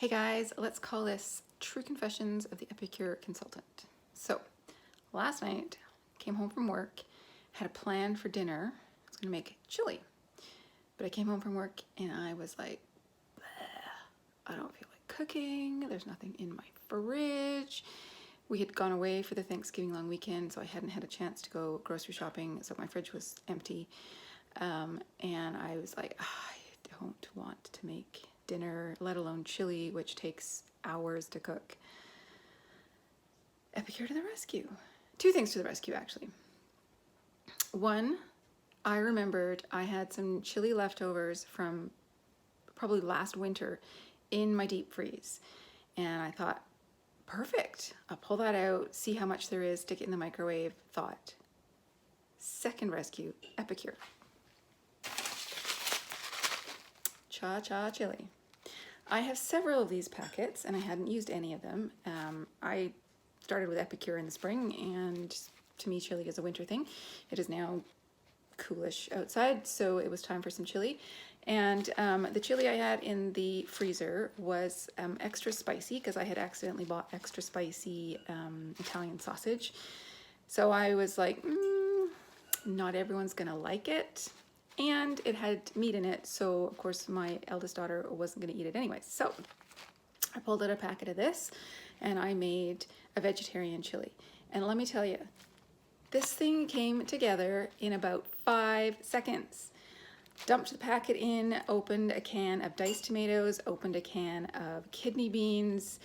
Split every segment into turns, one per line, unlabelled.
Hey guys, let's call this True Confessions of the Epicure Consultant. So, last night, came home from work, had a plan for dinner. I was gonna make chili. But I came home from work and I was like, bleh, I don't feel like cooking. There's nothing in my fridge. We had gone away for the Thanksgiving long weekend, so I hadn't had a chance to go grocery shopping, so my fridge was empty. And I was like, I don't want to make dinner, let alone chili, which takes hours to cook. Epicure to the rescue. Two things to the rescue, actually. One, I remembered I had some chili leftovers from probably last winter in my deep freeze. And I thought, perfect. I'll pull that out, see how much there is, stick it in the microwave. Thought. Second rescue, Epicure. Cha-cha chili. I have several of these packets and I hadn't used any of them. I started with Epicure in the spring, and to me chili is a winter thing. It is now coolish outside, so it was time for some chili. And the chili I had in the freezer was extra spicy because I had accidentally bought extra spicy Italian sausage. So I was like, not everyone's gonna like it. And it had meat in it, so of course my eldest daughter wasn't gonna eat it anyway. So I pulled out a packet of this and I made a vegetarian chili. And let me tell you, this thing came together in about 5 seconds. Dumped the packet in, opened a can of diced tomatoes, opened a can of kidney beans.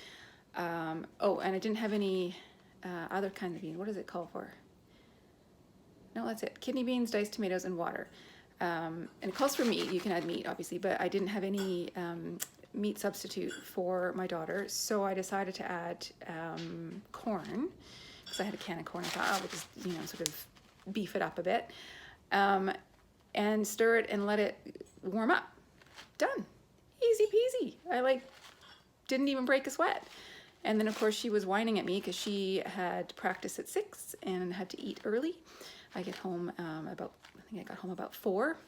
Oh, and I didn't have any other kinds of beans. What does it call for? No, that's it. Kidney beans, diced tomatoes, and water. And it calls for meat. You can add meat, obviously, but I didn't have any meat substitute for my daughter, so I decided to add corn, because I had a can of corn. I thought I would just, sort of beef it up a bit, and stir it and let it warm up. Done. Easy peasy. I didn't even break a sweat. And then of course she was whining at me because she had practice at 6 and had to eat early. I get home I think I got home about 4.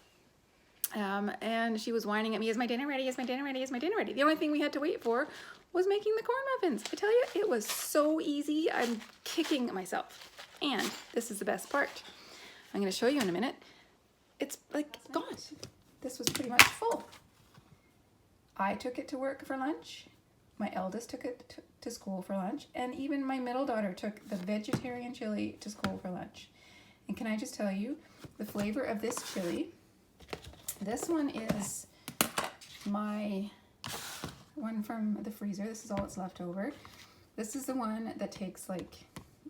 And she was whining at me, is my dinner ready? Is my dinner ready? Is my dinner ready? The only thing we had to wait for was making the corn muffins. I tell you, it was so easy. I'm kicking myself. And this is the best part. I'm going to show you in a minute. It's gone. This was pretty much full. I took it to work for lunch. My eldest took it to school for lunch. And even my middle daughter took the vegetarian chili to school for lunch. And can I just tell you, the flavor of this chili, this one is my one from the freezer. This is all that's left over. This is the one that takes like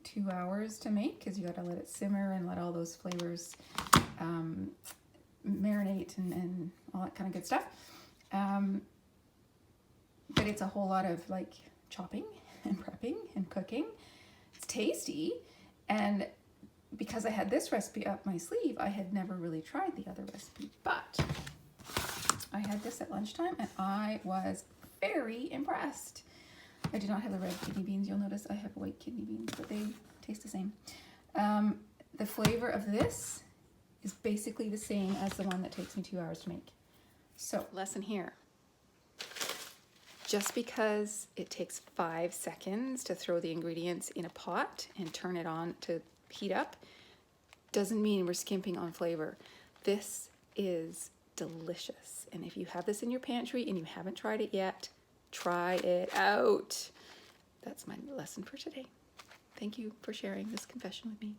2 hours to make because you got to let it simmer and let all those flavors marinate and all that kind of good stuff. But it's a whole lot of chopping and prepping and cooking. It's tasty, and because I had this recipe up my sleeve, I had never really tried the other recipe, but I had this at lunchtime and I was very impressed. I do not have the red kidney beans. You'll notice I have white kidney beans, but they taste the same. The flavor of this is basically the same as the one that takes me 2 hours to make. So, lesson here. Just because it takes 5 seconds to throw the ingredients in a pot and turn it on to heat up doesn't mean we're skimping on flavor. This is delicious. And if you have this in your pantry and you haven't tried it yet, try it out. That's my lesson for today. Thank you for sharing this confession with me.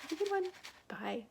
Have a good one. Bye.